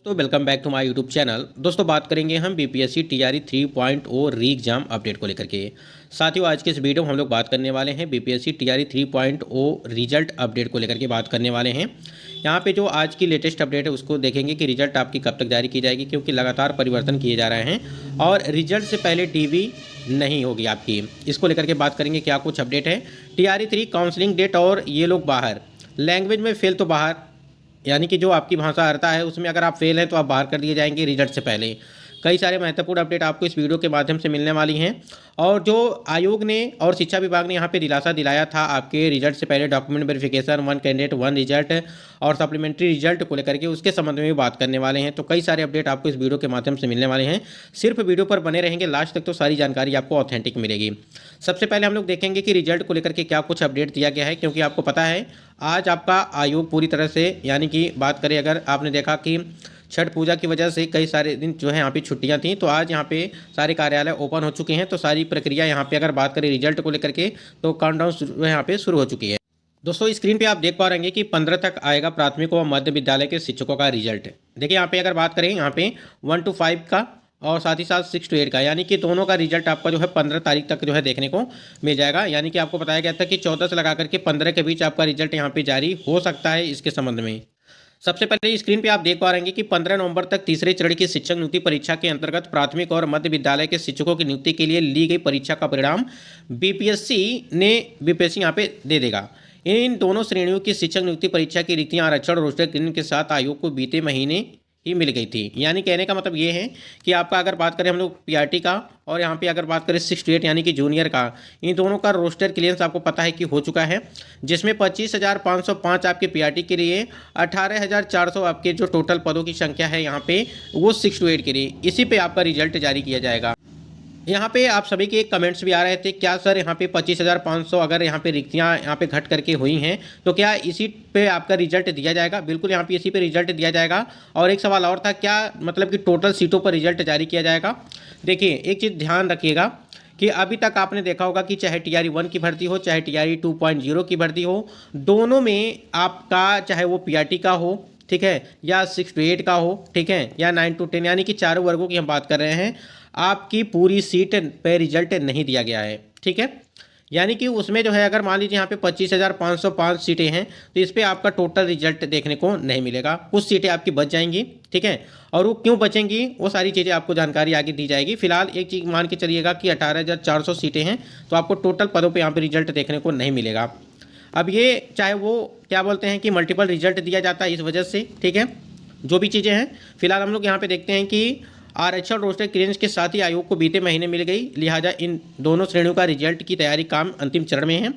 तो welcome back to my YouTube channel. दोस्तों बात करेंगे हम बीपीएससी टीआरई 3.0 री एग्जाम अपडेट को लेकर के। साथियों आज के इस वीडियो में हम लोग बात करने वाले हैं बीपीएससी टीआरई 3.0 रिजल्ट अपडेट को लेकर के बात करने वाले हैं। यहाँ पे जो आज की लेटेस्ट अपडेट है उसको देखेंगे कि रिजल्ट आपकी कब तक जारी की जाएगी, क्योंकि लगातार परिवर्तन किए जा रहे हैं और रिजल्ट से पहले टीवी नहीं होगी आपकी। इसको लेकर के बात करेंगे क्या कुछ अपडेट है। टीआरई 3 काउंसलिंग डेट और ये लोग बाहर, लैंग्वेज में फेल तो बाहर, यानी कि जो आपकी भाषा अर्ता है उसमें अगर आप फेल हैं तो आप बाहर कर दिए जाएंगे रिजल्ट से पहले। कई सारे महत्वपूर्ण अपडेट आपको इस वीडियो के माध्यम से मिलने वाली हैं। और जो आयोग ने और शिक्षा विभाग ने यहाँ पे दिलासा दिलाया था आपके रिजल्ट से पहले document verification, one candidate one result और सप्लीमेंट्री रिजल्ट को लेकर के, उसके संबंध में भी बात करने वाले हैं। तो कई सारे अपडेट आपको इस वीडियो के माध्यम से मिलने वाले हैं। सिर्फ वीडियो पर बने रहेंगे लास्ट तक तो सारी जानकारी आपको ऑथेंटिक मिलेगी। सबसे पहले हम लोग देखेंगे कि रिजल्ट को लेकर के क्या कुछ अपडेट दिया गया है, क्योंकि आपको पता है आज आपका आयोग पूरी तरह से, यानी कि बात करें अगर आपने देखा कि छठ पूजा की वजह से कई सारे दिन जो है यहाँ पे छुट्टियां थी, तो आज यहाँ पे सारे कार्यालय ओपन हो चुके हैं। तो सारी प्रक्रिया यहाँ पे अगर बात करें रिजल्ट को लेकर के तो काउंटडाउन यहाँ पे शुरू हो चुकी है। दोस्तों स्क्रीन पे आप देख पा रहे हैं कि 15 तक आएगा प्राथमिक व मध्य विद्यालय के शिक्षकों का रिजल्ट। देखिए यहाँ पे अगर बात करें यहाँ पे 1 to 5 का और साथ ही साथ 6 to 8 का, यानी कि दोनों का रिजल्ट आपका जो है 15 तारीख तक जो है देखने को मिल जाएगा। यानी कि आपको बताया गया था कि 14 से लगा करके 15 के बीच आपका रिजल्ट यहाँ पे जारी हो सकता है। इसके संबंध में सबसे पहले स्क्रीन पे आप देख पा रहे हैं कि 15 नवंबर तक तीसरे चरण की शिक्षक नियुक्ति परीक्षा के अंतर्गत प्राथमिक और मध्य विद्यालय के शिक्षकों की नियुक्ति के लिए ली गई परीक्षा का परिणाम बीपीएससी यहाँ पे दे देगा। इन दोनों श्रेणियों की शिक्षक नियुक्ति परीक्षा की रिक्तियां आरक्षण रोस्टर के साथ आयोग को बीते महीने ही मिल गई थी। यानी कहने का मतलब ये है कि आपका अगर बात करें हम लोग पीआरटी का और यहाँ पे अगर बात करें 6 to 8 यानी कि जूनियर का, इन दोनों का रोस्टर क्लियरेंस आपको पता है कि हो चुका है, जिसमें 25,505 आपके पीआरटी के लिए, 18,400 आपके जो टोटल पदों की संख्या है यहाँ पे वो 6 to 8 के लिए। इसी पे आपका रिजल्ट जारी किया जाएगा। यहाँ पे आप सभी के कमेंट्स भी आ रहे थे, क्या सर यहाँ पे 25,500 अगर यहाँ पे रिक्तियाँ यहाँ पे घट करके हुई हैं तो क्या इसी पे आपका रिजल्ट दिया जाएगा? बिल्कुल यहाँ पे इसी पे रिजल्ट दिया जाएगा। और एक सवाल और था, क्या मतलब कि टोटल सीटों पर रिजल्ट जारी किया जाएगा? देखिए एक चीज़ ध्यान रखिएगा कि अभी तक आपने देखा होगा कि चाहे टीआरई 1 की भर्ती हो चाहे टीआरई 2.0 की भर्ती हो, दोनों में आपका चाहे वो पीआरटी का हो, ठीक है, या 6 to 8 का हो, ठीक है, या 9 to 10, यानी कि चारों वर्गों की हम बात कर रहे हैं, आपकी पूरी सीट पे रिजल्ट नहीं दिया गया है। ठीक है, यानी कि उसमें जो है अगर मान लीजिए यहाँ पे 25,505 सीटें हैं तो इस पर आपका टोटल रिजल्ट देखने को नहीं मिलेगा, कुछ सीटें आपकी बच जाएंगी। ठीक है, और वो क्यों बचेंगी वो सारी चीज़ें आपको जानकारी आगे दी जाएगी। फिलहाल एक चीज़ मान के चलिएगा कि 18,400 सीटें हैं तो आपको टोटल पदों पर यहाँ पर रिजल्ट देखने को नहीं मिलेगा। अब ये चाहे वो क्या बोलते हैं कि मल्टीपल रिजल्ट दिया जाता है इस वजह से, ठीक है, जो भी चीज़ें हैं। फिलहाल हम लोग यहाँ पे देखते हैं कि आरक्षण रोस्टर क्लियरेंस के साथ ही आयोग को बीते महीने मिल गई, लिहाजा इन दोनों श्रेणियों का रिजल्ट की तैयारी काम अंतिम चरण में है।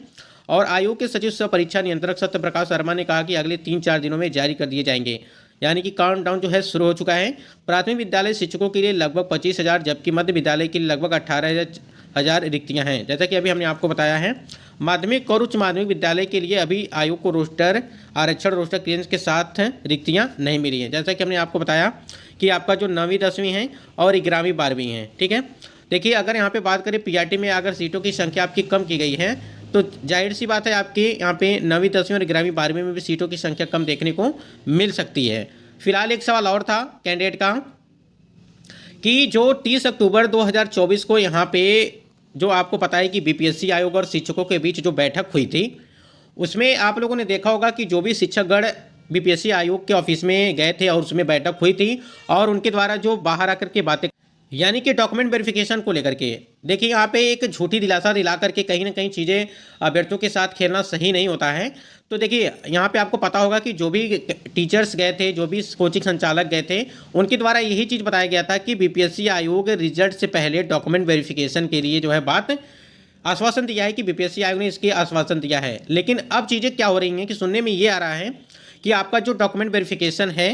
और आयोग के सचिव सह परीक्षा नियंत्रक सत्य प्रकाश शर्मा ने कहा कि अगले 3-4 दिनों में जारी कर दिए जाएंगे। यानी कि काउंटडाउन जो है शुरू हो चुका है। प्राथमिक विद्यालय शिक्षकों के लिए लगभग 25,000 जबकि मध्य विद्यालय के लिए लगभग 18,000 रिक्तियाँ हैं। जैसा कि अभी हमने आपको बताया है, माध्यमिक और उच्च माध्यमिक विद्यालय के लिए अभी आयोग को रोस्टर आरक्षण रोस्टर क्लियरेंस के साथ रिक्तियाँ नहीं मिली हैं। जैसा कि हमने आपको बताया कि आपका जो 9वीं 10वीं है और 11वीं 12वीं है। ठीक है, देखिए अगर यहाँ पे बात करें पीआरटी में अगर सीटों की संख्या आपकी कम की गई है तो जाहिर सी बात है आपके यहाँ पे 9वीं 10वीं और 11वीं 12वीं में भी सीटों की संख्या कम देखने को मिल सकती है। फिलहाल एक सवाल और था कैंडिडेट का कि जो 30 अक्टूबर 2024 को यहाँ पे जो आपको पता है कि बीपीएससी आयोग और शिक्षकों के बीच जो बैठक हुई थी, उसमें आप लोगों ने देखा होगा कि जो भी शिक्षकगण बीपीएससी आयोग के ऑफिस में गए थे और उसमें बैठक हुई थी और उनके द्वारा जो बाहर आकर के बातें, यानी कि डॉक्यूमेंट वेरिफिकेशन को लेकर के, देखिए यहाँ पे एक झूठी दिलासा दिला करके कहीं ना कहीं चीज़ें अभ्यर्थियों के साथ खेलना सही नहीं होता है। तो देखिए यहाँ पे आपको पता होगा कि जो भी टीचर्स गए थे, जो भी कोचिंग संचालक गए थे, उनके द्वारा यही चीज़ बताया गया था कि बीपीएससी आयोग रिजल्ट से पहले डॉक्यूमेंट वेरिफिकेशन के लिए जो है बात आश्वासन दिया है कि बीपीएससी आयोग ने इसके आश्वासन दिया है। लेकिन अब चीज़ें क्या हो रही हैं कि सुनने में ये आ रहा है कि आपका जो डॉक्यूमेंट वेरिफिकेशन है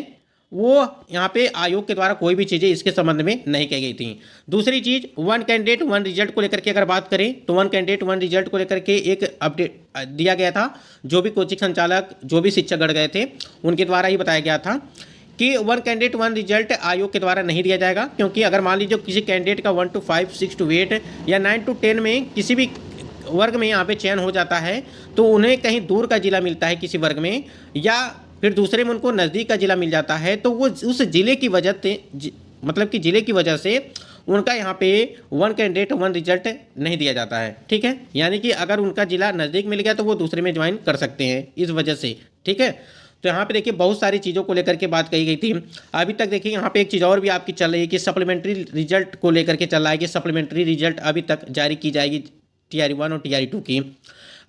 वो यहाँ पे आयोग के द्वारा कोई भी चीज़ें इसके संबंध में नहीं कही गई थी। दूसरी चीज़, वन कैंडिडेट वन रिजल्ट को लेकर के अगर बात करें तो वन कैंडिडेट वन रिजल्ट को लेकर के एक अपडेट दिया गया था। जो भी कोचिंग संचालक, जो भी शिक्षकगण गए थे, उनके द्वारा ही बताया गया था कि वन कैंडिडेट वन रिजल्ट आयोग के द्वारा नहीं दिया जाएगा, क्योंकि अगर मान लीजिए किसी कैंडिडेट का 1 to 5, 6 to 8 या 9 to 10 में किसी भी वर्ग में यहाँ पे चयन हो जाता है तो उन्हें कहीं दूर का जिला मिलता है किसी वर्ग में, या फिर दूसरे में उनको नज़दीक का ज़िला मिल जाता है, तो वो उस ज़िले की वजह से मतलब कि ज़िले की वजह से उनका यहाँ पे वन कैंडिडेट वन रिजल्ट नहीं दिया जाता है। ठीक है, यानी कि अगर उनका ज़िला नज़दीक मिल गया तो वो दूसरे में ज्वाइन कर सकते हैं इस वजह से। ठीक है, तो यहाँ पे देखिए बहुत सारी चीज़ों को लेकर के बात कही गई थी। अभी तक देखिए यहाँ पे एक चीज़ और भी आपकी चल रही है कि सप्लीमेंट्री रिजल्ट को लेकर के चल रहा है कि सप्लीमेंट्री रिजल्ट अभी तक जारी की जाएगी TRE 1 और TRE 2 की।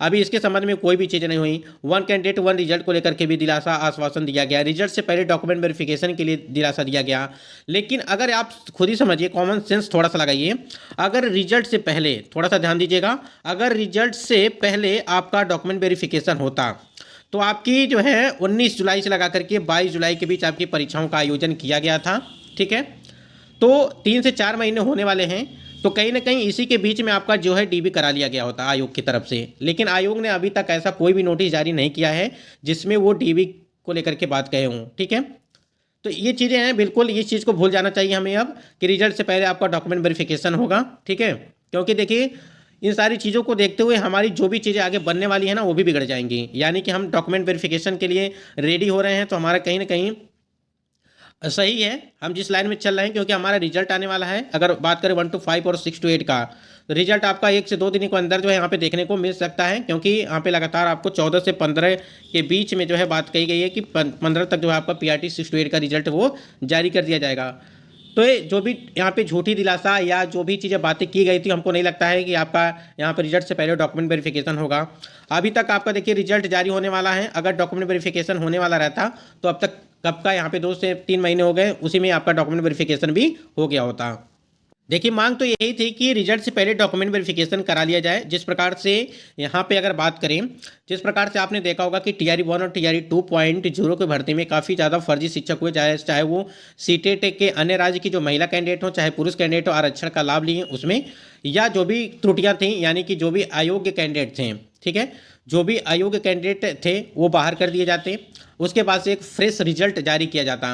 अभी इसके संबंध में कोई भी चीज़ें नहीं हुई। वन कैंडिडेट वन रिजल्ट को लेकर के भी दिलासा आश्वासन दिया गया, रिजल्ट से पहले डॉक्यूमेंट वेरिफिकेशन के लिए दिलासा दिया गया। लेकिन अगर आप खुद ही समझिए, कॉमन सेंस थोड़ा सा लगाइए, अगर रिजल्ट से पहले, थोड़ा सा ध्यान दीजिएगा, अगर रिजल्ट से पहले आपका डॉक्यूमेंट वेरिफिकेशन होता तो आपकी जो है 19 जुलाई से लगा करके 22 जुलाई के बीच आपकी परीक्षाओं का आयोजन किया गया था। ठीक है, तो 3 से 4 महीने होने वाले हैं, तो कहीं ना कहीं इसी के बीच में आपका जो है DB करा लिया गया होता आयोग की तरफ से। लेकिन आयोग ने अभी तक ऐसा कोई भी नोटिस जारी नहीं किया है जिसमें वो DB को लेकर के बात कहे हों। ठीक है, तो ये चीज़ें हैं, बिल्कुल इस चीज़ को भूल जाना चाहिए हमें अब कि रिजल्ट से पहले आपका डॉक्यूमेंट वेरिफिकेशन होगा। ठीक है, क्योंकि देखिए इन सारी चीज़ों को देखते हुए हमारी जो भी चीज़ें आगे बनने वाली है ना वो भी बिगड़ जाएंगी। यानी कि हम डॉक्यूमेंट वेरिफिकेशन के लिए रेडी हो रहे हैं तो हमारा कहीं ना कहीं सही है हम जिस लाइन में चल रहे हैं, क्योंकि हमारा रिजल्ट आने वाला है। अगर बात करें 1 to 5 और 6 to 8 का, तो रिजल्ट आपका 1 से 2 दिन के अंदर जो है यहाँ पे देखने को मिल सकता है, क्योंकि यहाँ पे लगातार आपको 14 से 15 के बीच में जो है बात कही गई है कि 15 तक जो है आपका PRT 6 to 8 का रिजल्ट वो जारी कर दिया जाएगा। तो ये जो भी यहाँ पे झूठी दिलासा या जो भी चीज़ें बातें की गई थी, हमको नहीं लगता है कि आपका यहाँ पे रिजल्ट से पहले डॉक्यूमेंट वेरिफिकेशन होगा। अभी तक आपका देखिए रिजल्ट जारी होने वाला है, अगर डॉक्यूमेंट वेरिफिकेशन होने वाला रहता तो अब तक कब का यहाँ पे 2 से 3 महीने हो गए, उसी में आपका डॉक्यूमेंट वेरिफिकेशन भी हो गया होता। देखिए मांग तो यही थी कि रिजल्ट से पहले डॉक्यूमेंट वेरिफिकेशन करा लिया जाए। जिस प्रकार से यहाँ पे अगर बात करें, जिस प्रकार से आपने देखा होगा कि TRE 1 और TRE 2.0 की भर्ती में काफ़ी ज़्यादा फर्जी शिक्षक हुए, चाहे वो सीटेट के अन्य राज्य की जो महिला कैंडिडेट हो, चाहे पुरुष कैंडिडेट हो, आरक्षण का लाभ लिए उसमें, या जो भी त्रुटियाँ थी, यानी कि जो भी अयोग्य कैंडिडेट थे, ठीक है, जो भी अयोग्य कैंडिडेट थे वो बाहर कर दिए जाते, उसके बाद से एक फ्रेश रिजल्ट जारी किया जाता।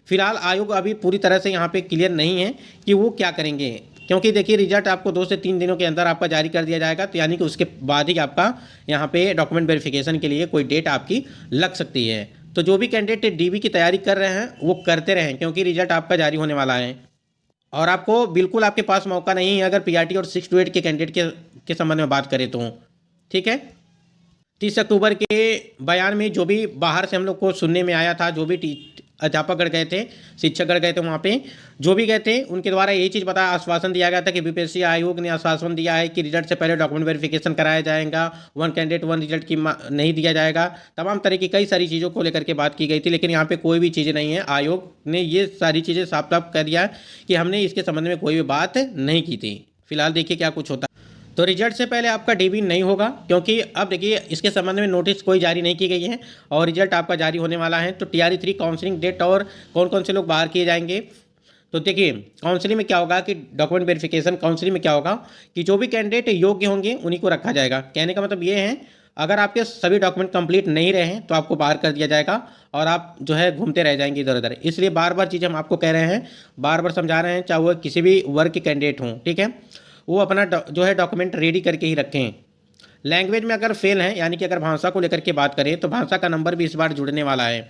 फिलहाल आयोग अभी पूरी तरह से यहाँ पे क्लियर नहीं है कि वो क्या करेंगे, क्योंकि देखिए रिजल्ट आपको 2 से 3 दिनों के अंदर आपका जारी कर दिया जाएगा, तो यानी कि उसके बाद ही आपका यहाँ पे डॉक्यूमेंट वेरिफिकेशन के लिए कोई डेट आपकी लग सकती है। तो जो भी कैंडिडेट DB की तैयारी कर रहे हैं वो करते रहें, क्योंकि रिजल्ट आपका जारी होने वाला है और आपको बिल्कुल आपके पास मौका नहीं है अगर PRT और 6 to 8 के कैंडिडेट के संबंध में बात करें तो। ठीक है, 30 अक्टूबर के बयान में जो भी बाहर से हम लोग को सुनने में आया था, जो भी अध्यापकगण गए थे, शिक्षकगण गए थे, वहाँ पे जो भी गए थे उनके द्वारा यही चीज़ बता आश्वासन दिया गया था कि BPSC आयोग ने आश्वासन दिया है कि रिजल्ट से पहले डॉक्यूमेंट वेरिफिकेशन कराया जाएगा, वन कैंडिडेट वन रिजल्ट की नहीं दिया जाएगा, तमाम तरह की कई सारी चीज़ों को लेकर के बात की गई थी। लेकिन यहाँ पे कोई भी चीज़ें नहीं है, आयोग ने ये सारी चीज़ें साफ साफ कर दिया कि हमने इसके संबंध में कोई भी बात नहीं की थी। फिलहाल देखिए क्या कुछ होता है। तो रिजल्ट से पहले आपका DB नहीं होगा, क्योंकि अब देखिए इसके संबंध में नोटिस कोई जारी नहीं की गई है और रिजल्ट आपका जारी होने वाला है। तो TRE 3 काउंसलिंग डेट और कौन कौन से लोग बाहर किए जाएंगे, तो देखिए काउंसलिंग में क्या होगा कि डॉक्यूमेंट वेरिफिकेशन काउंसलिंग में क्या होगा कि जो भी कैंडिडेट योग्य होंगे उन्हीं को रखा जाएगा। कहने का मतलब ये है, अगर आपके सभी डॉक्यूमेंट कंप्लीट नहीं रहे हैं तो आपको बाहर कर दिया जाएगा और आप जो है घूमते रह जाएंगे इधर उधर। इसलिए बार बार चीज़ें हम आपको कह रहे हैं, बार बार समझा रहे हैं, चाहे वो किसी भी वर्ग के कैंडिडेट हों, ठीक है, वो अपना जो है डॉक्यूमेंट रेडी करके ही रखें। लैंग्वेज में अगर फेल हैं, यानी कि अगर भाषा को लेकर के बात करें तो भाषा का नंबर भी इस बार जुड़ने वाला है।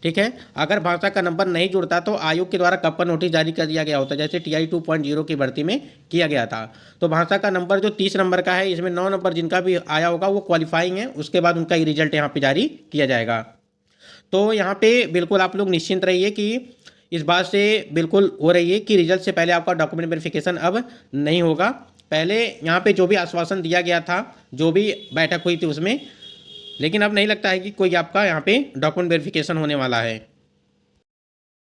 ठीक है, अगर भाषा का नंबर नहीं जुड़ता तो आयोग के द्वारा कब का नोटिस जारी कर दिया गया होता, जैसे TRE 2.0 की भर्ती में किया गया था। तो भाषा का नंबर जो 30 नंबर का है, इसमें 9 नंबर जिनका भी आया होगा वो क्वालिफाइंग है, उसके बाद उनका ही रिजल्ट यहाँ पर जारी किया जाएगा। तो यहाँ पे बिल्कुल आप लोग निश्चिंत रहिए कि इस बात से बिल्कुल हो रही है कि रिजल्ट से पहले आपका डॉक्यूमेंट वेरिफिकेशन अब नहीं होगा। पहले यहाँ पे जो भी आश्वासन दिया गया था, जो भी बैठक हुई थी उसमें, लेकिन अब नहीं लगता है कि कोई आपका यहाँ पे डॉक्यूमेंट वेरिफिकेशन होने वाला है।